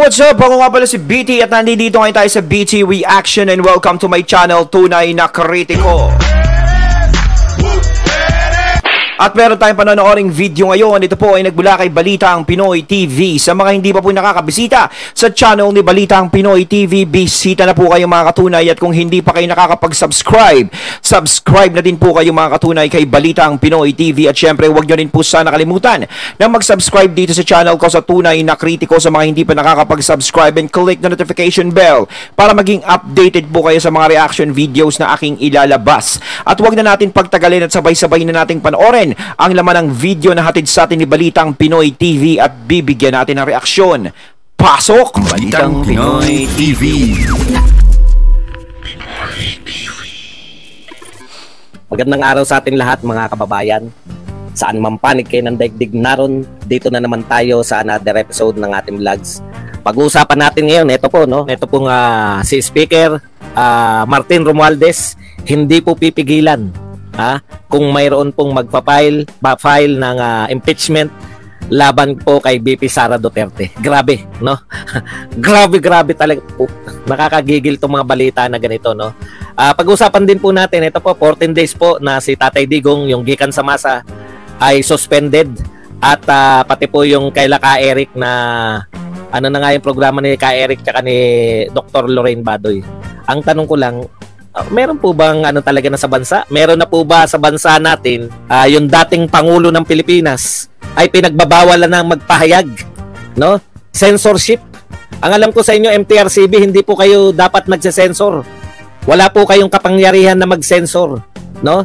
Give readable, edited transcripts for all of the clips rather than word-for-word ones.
what's up? Ako nga pala si BT at nandito ngayon tayo sa BT Reaction and welcome to my channel, Tunay na Kritiko. At meron tayong panonooring video ngayon. Ito po ay nagbula kay Balitang Pinoy TV. Sa mga hindi pa po nakakabisita sa channel ni Balitang Pinoy TV, bisita na po kayo mga katunay. At kung hindi pa kayo nakakapag-subscribe, subscribe na din po kayo mga katunay kay Balitang Pinoy TV. At syempre huwag nyo rin po sana kalimutan na mag-subscribe dito sa channel ko sa Tunay na Kritiko sa mga hindi pa nakakapag-subscribe, and click the notification bell para maging updated po kayo sa mga reaction videos na aking ilalabas. At huwag na natin pagtagalin at sabay-sabay na nating panoorin ang laman ng video na hatid sa atin ni Balitang Pinoy TV at bibigyan natin ng reaksyon. Pasok! Balitang Pinoy TV. Magandang araw sa ating lahat mga kababayan. Saan man panig kayo ng daigdig naron, dito na naman tayo sa another episode ng ating vlogs. Pag-uusapan natin ngayon, ito po, no? Ito pong si Speaker Martin Romualdez, hindi po pipigilan kung mayroon pong magpa-file ng impeachment laban po kay BP Sara Duterte. Grabe, no? grabe talaga po. Nakakagigil tong mga balita na ganito, no? Pag-usapan din po natin, ito po, 14 days po na si Tatay Digong, yung gikan sa masa, ay suspended. At pati po yung kay Ka Eric na, ano na nga yung programa ni Ka Eric tsaka ni Dr. Lorraine Badoy. Ang tanong ko lang, meron po bang ano talaga na sa bansa? Meron na po ba sa bansa natin yung dating Pangulo ng Pilipinas ay pinagbabawalan ng magpahayag, no? Censorship. Ang alam ko sa inyo, MTRCB, hindi po kayo dapat magse-censor. Wala po kayong kapangyarihan na mag-censor, no?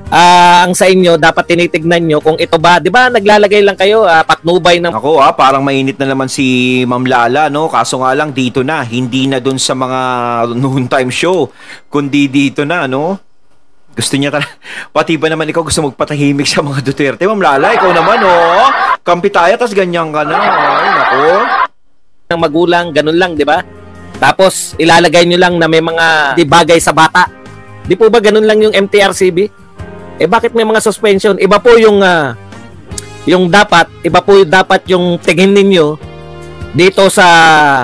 Ang sa inyo, dapat tinitignan nyo kung ito ba, di ba naglalagay lang kayo patnubay ng... Ako parang mainit na naman si Ma'am Lala, no? Kaso nga lang dito na, hindi na dun sa mga noontime show, kundi dito na, no? Gusto niya talaga, pati ba naman ikaw gusto magpatahimik sa mga Duterte? Ma'am Lala, ikaw naman, oh! Kampi tayo, tas ganyan ka na. Ay, nako. Ng magulang, ganun lang, di ba? Tapos, ilalagay nyo lang na may mga bagay sa bata. Di po ba ganun lang yung MTRCB? Bakit may mga suspension? Iba po yung dapat yung tingin ninyo dito sa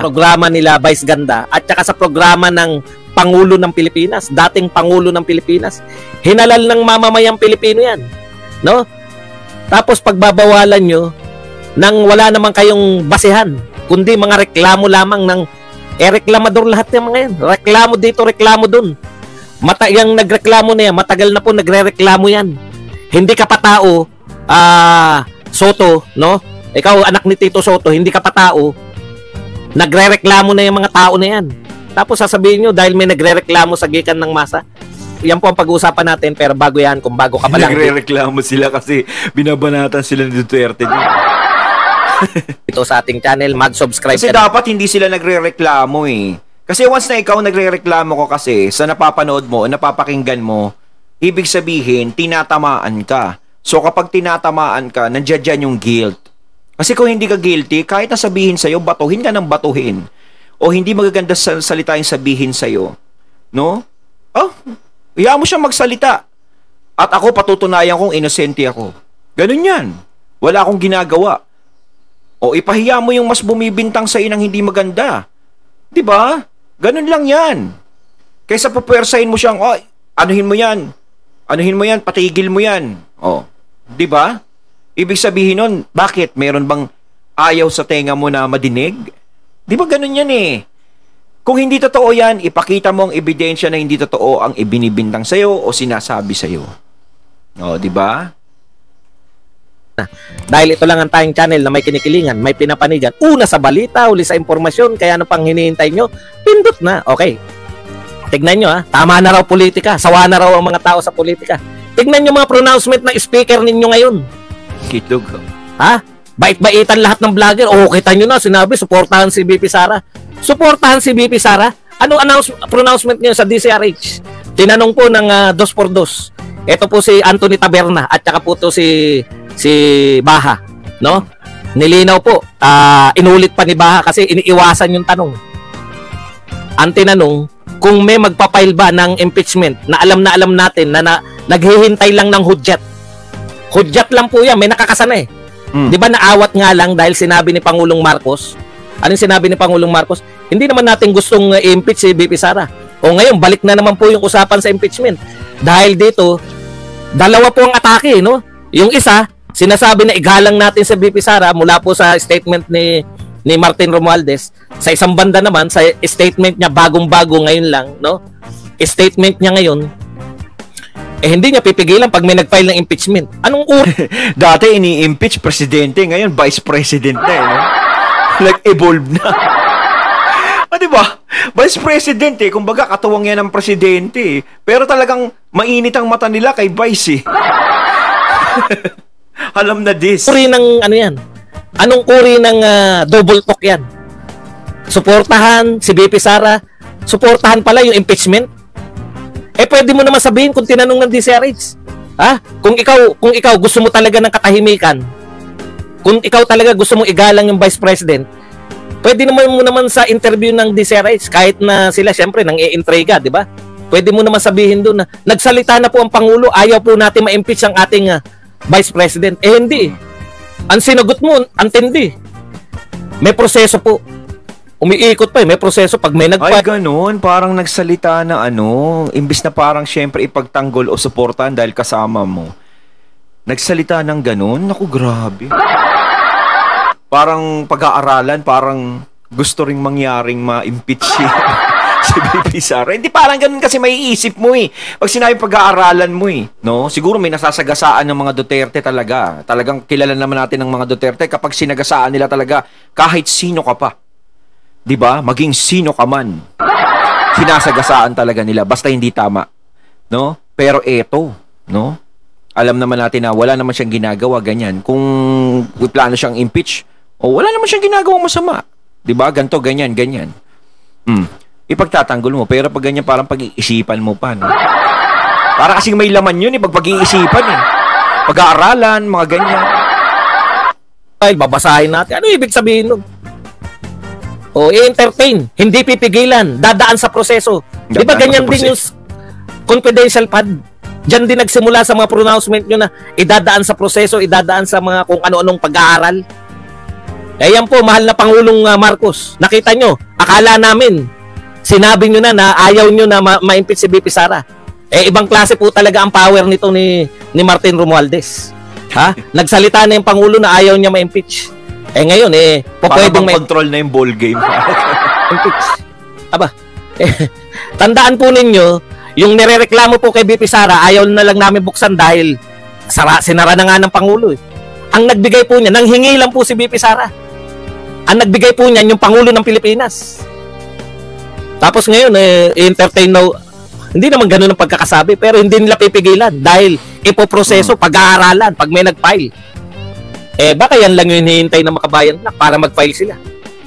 programa nila Vice Ganda at saka sa programa ng Pangulo ng Pilipinas, dating Pangulo ng Pilipinas. Hinalal ng mamamayang Pilipino yan, no? Tapos pagbabawalan nyo nang wala naman kayong basehan, kundi mga reklamo lamang ng reklamador lahat ng mga yan. Reklamo dito, reklamo dun. Yung nagreklamo na yan, matagal na po nagre-reklamo yan. Hindi ka pa tao, Soto, no? Ikaw, anak ni Tito Soto, hindi ka pa tao, nagre-reklamo na yung mga tao na yan. Tapos sasabihin nyo, dahil may nagre-reklamo sa gikan ng masa, yan po ang pag-uusapan natin, pero bago yan, kung bago ka pa lang. Nagre-reklamo sila kasi binabanatan sila ni Duterte. Ito sa ating channel, mag-subscribe kasi dapat hindi sila nagre-reklamo eh. Kasi once na ikaw nagre-reklamo ko kasi sa napapanood mo, napapakinggan mo, ibig sabihin, tinatamaan ka. So kapag tinatamaan ka, nandiyan dyan yung guilt. Kasi kung hindi ka guilty, kahit na sabihin sa'yo, batuhin ka ng batuhin. O hindi magaganda salita yung sabihin sa'yo. No? Hayaan mo siyang magsalita. At ako patutunayan kong inosente ako. Ganun yan. Wala akong ginagawa. O ipahiya mo yung mas bumibintang sa'yo ng hindi maganda. Diba? Ganun lang yan. Kaysa pupersahin mo siyang, anuhin mo yan, patigil mo yan. Di ba? Ibig sabihin nun, bakit? Meron bang ayaw sa tenga mo na madinig? Di ba ganun yan eh? Kung hindi totoo yan, ipakita mo ang ebidensya na hindi totoo ang ibinibintang sa'yo o sinasabi sa'yo. Di ba? Dahil ito lang ang tayong channel na may kinikilingan, may pinapanigan, una sa balita, uli sa impormasyon, kaya ano pang hinihintay nyo, pindot na. Okay, tignan nyo tama na raw politika, sawa na raw ang mga tao sa politika. Tignan nyo mga pronouncement ng speaker ninyo ngayon. Kitog. Bait-baitan lahat ng vlogger. Kita nyo na, sinabi, suportahan si BP Sara. Suportahan si BP Sara? Anong pronouncement nyo sa DCRH? Tinanong po ng 2x2. Ito po si Anthony Taberna at saka po to si Baha, no? Nilinaw po, inulit pa ni Baha kasi iniiwasan yung tanong. Ang tinanong, kung may magpapail ba ng impeachment na alam natin na naghihintay lang ng hudyat. Hudyat lang po yan, may nakakasana eh. Di ba naawat nga lang dahil sinabi ni Pangulong Marcos Anong sinabi ni Pangulong Marcos? Hindi naman natin gustong i-impeach si VP Sara. O ngayon, balik na naman po yung usapan sa impeachment. Dahil dito, dalawa po ang atake, no? Yung isa, sinasabi na igalang natin sa VP Sara mula po sa statement ni Martin Romualdez. Sa isang banda naman, sa statement niya bagong-bago ngayon lang, no? Statement niya ngayon, hindi niya pipigilan pag may nag-file ng impeachment. Anong Dati ini-impeach presidente, ngayon vice president na, no? Nag-evolve na. Di ba? Vice president kumbaga katuwang yan ng presidente. Pero talagang mainit ang mata nila kay vice Alam na this. Uri ng ano yan? Anong uri ng double talk yan? Suportahan si VP Sara, suportahan pala yung impeachment. Pwede mo naman sabihin kung tinanong ng DCRH. Kung ikaw gusto mo talaga ng katahimikan, kung ikaw talaga gusto mong igalang yung Vice President, pwede naman mo naman sa interview ng DCRH, kahit na sila siyempre nang i-intriga, di ba? Pwede mo naman sabihin doon na nagsalita na po ang Pangulo, ayaw po natin ma-impeach ang ating Vice President. Hindi. Ang sinagot mo, antindi. May proseso po. Umiikot pa may proseso pag may Ay, ganun. Parang nagsalita na imbis na parang syempre ipagtanggol o suportahan dahil kasama mo. Nagsalita ng ganun? Naku, grabe. Parang pag-aaralan, parang gusto ring mangyaring ma-impeach si VP Sara. Hindi parang ganun kasi maiisip mo Pag sinabi pag-aaralan mo no? Siguro may nasasagasaan ng mga Duterte talaga. Talagang kilala naman natin ng mga Duterte kapag sinagasaan nila talaga kahit sino ka pa. 'Di ba? Maging sino ka man. Sinasagasaan talaga nila basta hindi tama, no? Pero eto, no? Alam naman natin na wala naman siyang ginagawa ganyan. Kung plano siyang impeach, wala naman siyang ginagawang masama. 'Di ba? Ganto, ganyan. Ipagtatanggol mo, pero pag ganyan parang pag-iisipan mo pa, no? Para kasing may laman 'yun pag pag-iisipan Pag-aaralan, mga ganyan. Ay, babasahin natin. Ano ibig sabihin nun? I-entertain, hindi pipigilan, dadaan sa proseso. Di ba ganyan din yung confidential fund? Diyan din nagsimula sa mga pronouncement nyo na idadaan sa proseso, idadaan sa mga kung ano-anong pag-aaral. Yan po, mahal na Pangulong Marcos. Nakita nyo, akala namin, sinabi nyo na ayaw nyo na ma-impeach si VP Sara. Ibang klase po talaga ang power nito ni Martin Romualdez. Nagsalita na yung Pangulo na ayaw niya ma-impeach. Ngayon, pwedeng control na yung ball game. Aba, tandaan po ninyo, yung nirereklamo po kay VP Sara, ayaw na lang namin buksan dahil sinara na nga ng Pangulo. Ang nagbigay po niya, nanghingi lang po si VP Sara. Ang nagbigay po niya, yung Pangulo ng Pilipinas. Tapos ngayon, entertain na, hindi naman ganun ang pagkakasabi, pero hindi nila pipigilan dahil ipoproseso, pag-aaralan, pag may nag-file. Baka yan lang yung hinihintay ng makabayan na para mag-file sila.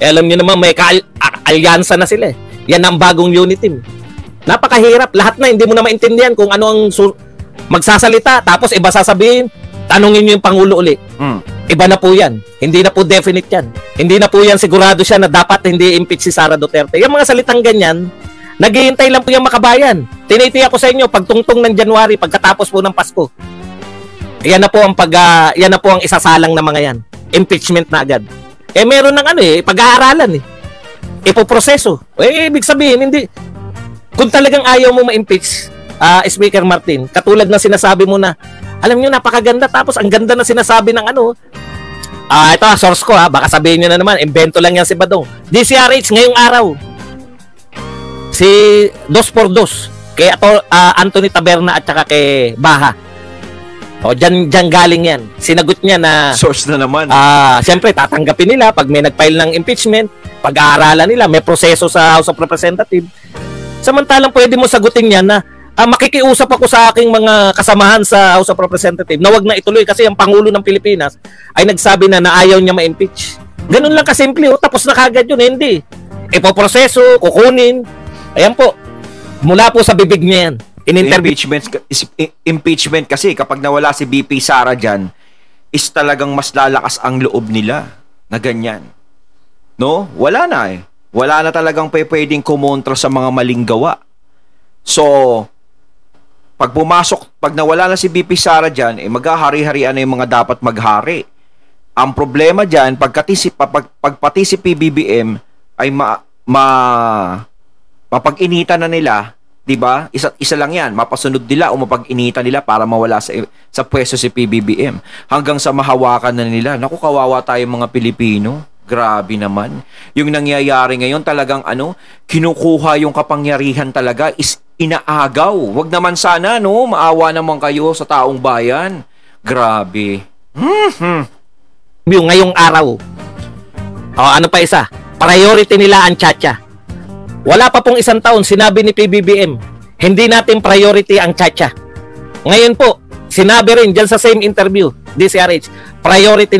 Alam nyo naman, may alyansa na sila. Yan ang bagong unit team. Napakahirap. Lahat na, hindi mo na maintindihan kung ano ang magsasalita. Tapos iba sasabihin, tanungin nyo yung Pangulo uli. Iba na po yan. Hindi na po definite yan. Hindi na po yan sigurado siya na dapat hindi impeach si Sara Duterte. Yung mga salitang ganyan, naghihintay lang po yung makabayan. Tinitiyak ko sa inyo, pagtungtong ng January, pagkatapos po ng Pasko, yan na po ang isasalang na mga yan. Impeachment na agad. Meron ng pag-aaralan Ipoproseso. Ibig sabihin, hindi. Kung talagang ayaw mo ma-impeach, Speaker Martin, katulad na sinasabi mo na, alam nyo, napakaganda, tapos ang ganda na sinasabi ng ito source ko baka sabihin nyo na naman, invento lang yan si Badong. DCRH ngayong araw, si 2x2, kay Anthony Taberna at saka kay Baha. Diyan galing yan. Sinagot niya na source na naman. Siyempre, tatanggapin nila pag may nag-file ng impeachment, pag-aaralan nila, may proseso sa House of Representatives. Samantalang pwede mo sagutin yan na makikiusap ako sa aking mga kasamahan sa House of Representatives na wag na ituloy kasi ang Pangulo ng Pilipinas ay nagsabi na ayaw niya ma-impeach. Ganun lang kasimple. Tapos na kagad yun. Hindi. Ipoproseso, kukunin. Ayan po. Mula po sa bibig niya yan. Impeachment kasi kapag nawala si VP Sara dyan is talagang mas lalakas ang loob nila na ganyan. No? Wala na Wala na talagang pwedeng kumontra sa mga maling gawa. So, pag nawala na si VP Sara dyan, maghahari-harian na yung mga dapat maghari. Ang problema diyan pagpati si PBBM ay mapag-initan na nila, 'di ba? Isa lang 'yan, mapasunod nila o mapag-initan nila para mawala sa pwesto si PBBM hanggang sa mahawakan na nila. Naku, kawawa tayo mga Pilipino. Grabe naman. Yung nangyayari ngayon talagang kinukuha yung kapangyarihan talaga, is inaagaw. Wag naman sana, maawa naman kayo sa taong bayan. Grabe. Yung ngayong araw. Ano pa isa? Priority nila ang tchatcha. Wala pa pong isang taon, sinabi ni PBBM, hindi natin priority ang tchatcha. Ngayon po, sinabi rin dyan sa same interview, DCRH, priority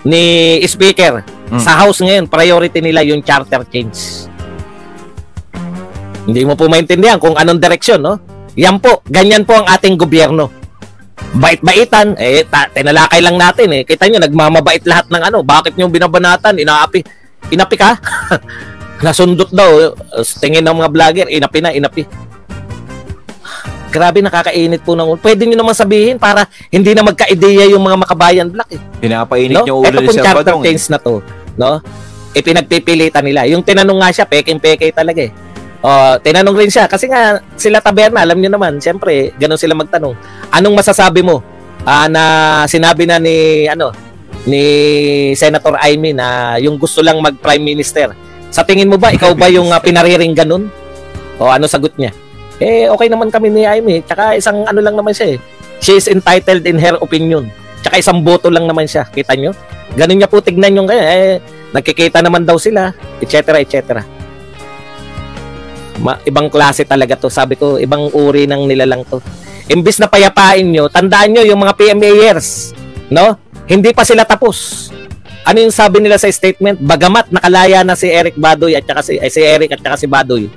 ni Speaker sa House ngayon, priority nila yung charter change. Hindi mo po maintindihan kung anong direksyon, no? Yan po, ganyan po ang ating gobyerno. Bait-baitan, tinalakay lang natin eh. Kita nyo, nagmamabait lahat ng bakit nyo binabanatan, inapi ka? Nasundot daw, tingin ng mga vlogger, inapi. Grabe, nakakainit po ng ulo. Pwede nyo naman sabihin para hindi na magka-ideya yung mga makabayan black eh. Pinapainit nyo ulo Ito ni pong Sir charter Badong. change na to, no? Pinagpipilitan nila. Yung tinanong nga siya, peking-peke talaga eh. Tinanong rin siya kasi nga sila Taberna, alam niyo naman, siyempre, ganun sila magtanong. Anong masasabi mo na sinabi na ni Senator Amy na yung gusto lang mag-Prime Minister? Sa tingin mo ba ikaw ba yung pinariring ganun? O ano sagot niya? Okay naman kami ni Amy. Tsaka isang lang naman siya eh. She is entitled in her opinion. Tsaka isang boto lang naman siya. Kita nyo? Ganun niya po tignan yung kaya. Nagkikita naman daw sila, etc. Ibang klase talaga to. Sabi ko, ibang uri ng nilalang to. Imbis na payapain nyo, tandaan nyo yung mga PMAers, no? Hindi pa sila tapos. Ano yung sabi nila sa statement? Bagamat nakalaya na si Eric Badoy at saka si Eric at saka si Badoy,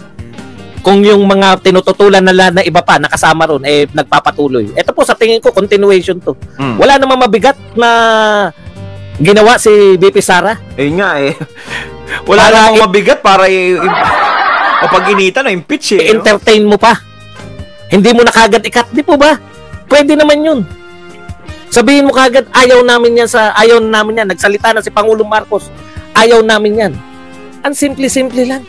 kung yung mga tinututulan na iba pa nakasama ron, nagpapatuloy. Ito po sa tingin ko, continuation to. Wala namang mabigat na ginawa si BP Sara. Nga eh. Wala namang mabigat para mapag-initan na impeach eh. I-entertain mo pa. Hindi mo na kagad ikat, di po ba? Pwede naman yun. Sabihin mo kagad, ayaw namin yan. Nagsalita na si Pangulong Marcos. Ayaw namin yan. Ang simple-simple lang.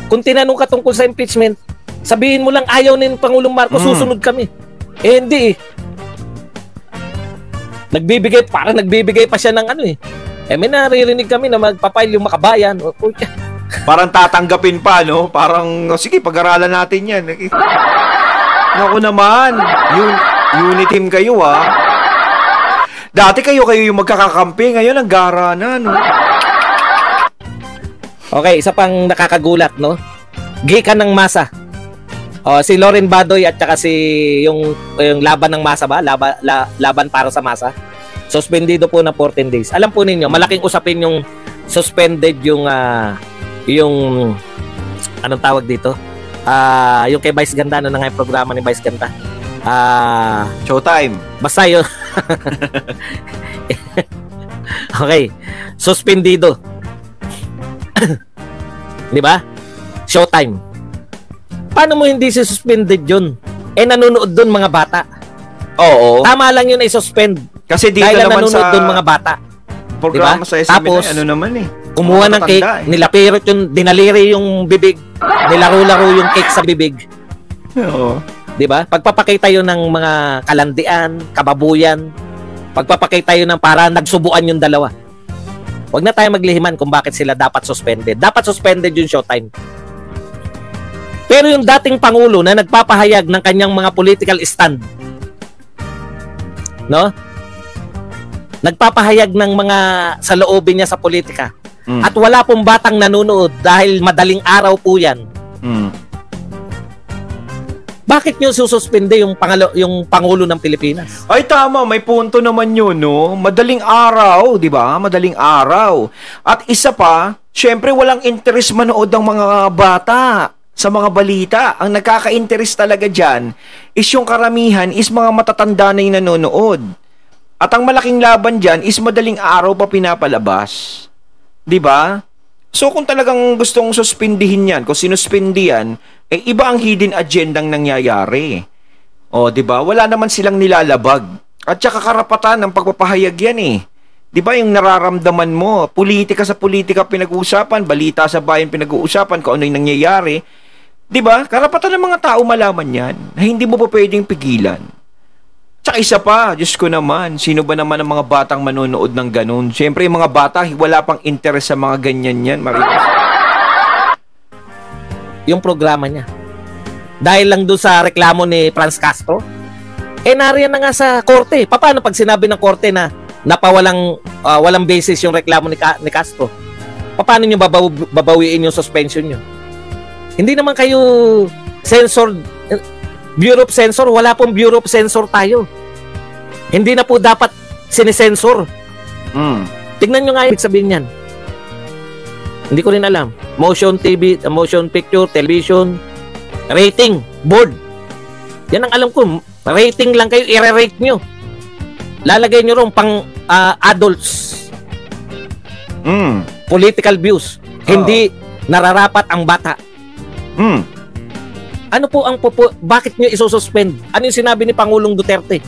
Kung tinanong ka tungkol sa impeachment, sabihin mo lang ayaw ni Pangulong Marcos, susunod kami. Hindi eh. Nagbibigay pa siya ng may naririnig kami na magpapile yung makabayan. Parang tatanggapin pa, no? Parang, sige, pag-aralan natin yan. Naku naman, unity team kayo, Dati kayo yung magkakakampi, ngayon ang gara na, no? Okay, isa pang nakakagulat, no? Gikan ng masa. Si Loren Badoy at saka yung laban ng masa ba? Laban para sa masa. Suspendido po na 14 days. Alam po ninyo, malaking usapin yung suspended yung anong tawag dito? Yung kay Vice Ganda, na nga yung programa ni Vice Ganda. Showtime. Basta yun. Okay. Suspendido. Di ba? Showtime. Paano mo hindi suspended yun? Nanonood doon mga bata. Oo. Tama lang yun i-suspend. Kasi dito dahil naman nanonood sa doon mga bata. Programa diba? sa SMN, tapos, naman eh. Kumuha ng cake, nilapirot yung, dinaliri yung bibig, nilaro-laro yung cake sa bibig. Oo. Diba? Pagpapakita yun ng mga kalandian, kababuyan, pagpapakita yun ng para nagsubuan yung dalawa. Huwag na tayo maglihiman kung bakit sila dapat suspended. Dapat suspended yung Showtime. Pero yung dating Pangulo na nagpapahayag ng kanyang mga political stand, no? Nagpapahayag ng mga saloobin niya sa politika. At wala pong batang nanonood dahil madaling araw po yan. Bakit nyo sususpende yung Pangulo ng Pilipinas? Ay tama, may punto naman yun, no? Madaling araw, di ba? Madaling araw. At isa pa, syempre walang interest manood ng mga bata sa mga balita. Ang nakaka-interest talaga dyan is yung karamihan is mga matatanda na yung nanonood. At ang malaking laban dyan is madaling araw pa pinapalabas. Di ba? So kung talagang gustong suspindihin yan, kung sinuspindi yan, iba ang hidden agendang nangyayari. O, di ba? Wala naman silang nilalabag. At saka karapatan ng pagpapahayag yan eh. Di ba yung nararamdaman mo, politika sa politika pinag-uusapan, balita sa bayan pinag-uusapan, kung ano yung nangyayari. Di ba? Karapatan ng mga tao malaman yan, na hindi mo pa pwedeng pigilan. Tsaka isa pa, Diyos ko naman, sino ba naman ang mga batang manonood ng ganun? Siyempre, yung mga bata, wala pang interest sa mga ganyan yan, Marites. Yung programa niya. Dahil lang doon sa reklamo ni Franz Castro, nariyan na nga sa korte. Paano pag sinabi ng korte na walang basis yung reklamo ni Castro? Paano nyo babawiin yung suspension nyo? Hindi naman kayo censor, Bureau of Censor. Wala pong Bureau of Censor tayo. Hindi na po dapat sinisensor. Tignan nyo nga yung sabihin yan. Hindi ko rin alam. Motion TV, motion picture, television, rating, board. Yan ang alam ko. Rating lang kayo, i-rate nyo. Lalagay nyo ron pang adults. Political views. Hindi nararapat ang bata. Ano po ang bakit nyo isususpend? Ano yung sinabi ni Pangulong Duterte?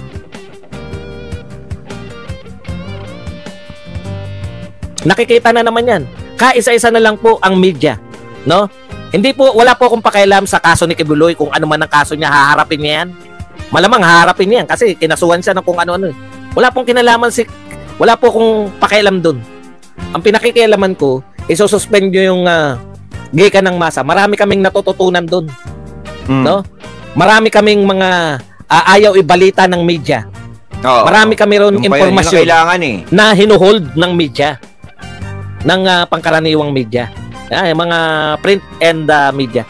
Nakikita na naman yan. Kaisa-isa na lang po ang media, no? Hindi po, wala po akong pakialam sa kaso ni Kibuloy, kung ano man ang kaso niya, haharapin niya yan. Malamang haharapin niya yan kasi kinasuhan siya ng kung ano-ano. Wala pong kinalaman wala po akong pakialam dun. Ang pinakikialaman ko, isususpend nyo yung gikan ng masa. Marami kaming natututunan dun. No? Marami kaming mga ayaw ibalita ng media. Marami kami ron impormasyon na hinuhold ng media. Ng pangkaraniwang media. Mga print and media.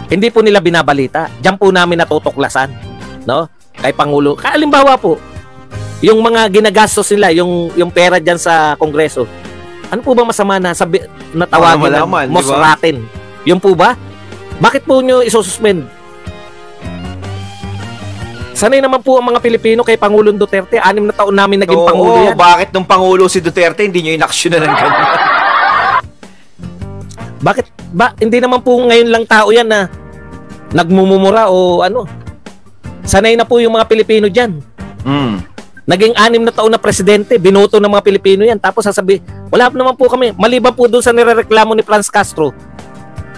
Hindi po nila binabalita. Diyan po namin natutuklasan, no? Kay Pangulo. Halimbawa po, yung mga ginagastos nila, yung pera diyan sa Kongreso. Ano po ba masama na tawagin na mosratin? Yung po ba? Bakit po nyo isususpend? Sanay naman po ang mga Pilipino kay Pangulong Duterte. 6 na taon namin naging Pangulo yan. Bakit nung Pangulo si Duterte, hindi nyo inaksyonan ng ganyan? Bakit? Hindi naman po ngayon lang tao yan na nagmumumura o ano. Sanay na po yung mga Pilipino dyan. Naging 6 na taon na presidente, binoto ng mga Pilipino yan. Tapos sasabi, wala naman po kami. Maliban po doon sa nirereklamo ni Franz Castro.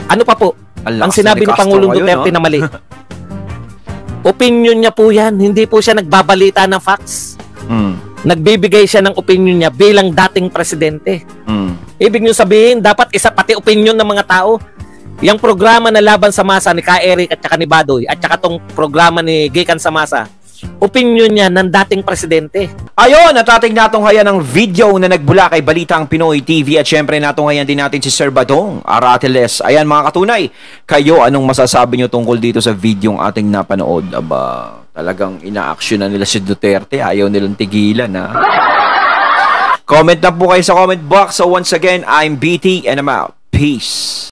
Ano pa po? Ang sinabi ni Pangulong Duterte na mali. Opinion niya po yan. Hindi po siya nagbabalita ng facts. Nagbibigay siya ng opinion niya bilang dating presidente. Ibig nyo sabihin, dapat isa pati opinion ng mga tao. Yung programa na Laban sa Masa ni Ka Eric at saka ni Badoy at saka tong programa ni Gikan sa Masa, opinion niya ng dating presidente. Ayun, natating natunghayan ng video na nagbula kay Balitang Pinoy TV at syempre natunghayan din natin si Sir Badong Aratiles. Ayan mga katunay, kayo anong masasabi nyo tungkol dito sa video ng ating napanood? Aba, talagang ina-action na nila si Duterte, ayaw nilang tigilan ha. Comment na po kayo sa comment box. So once again, I'm BT and I'm out. Peace.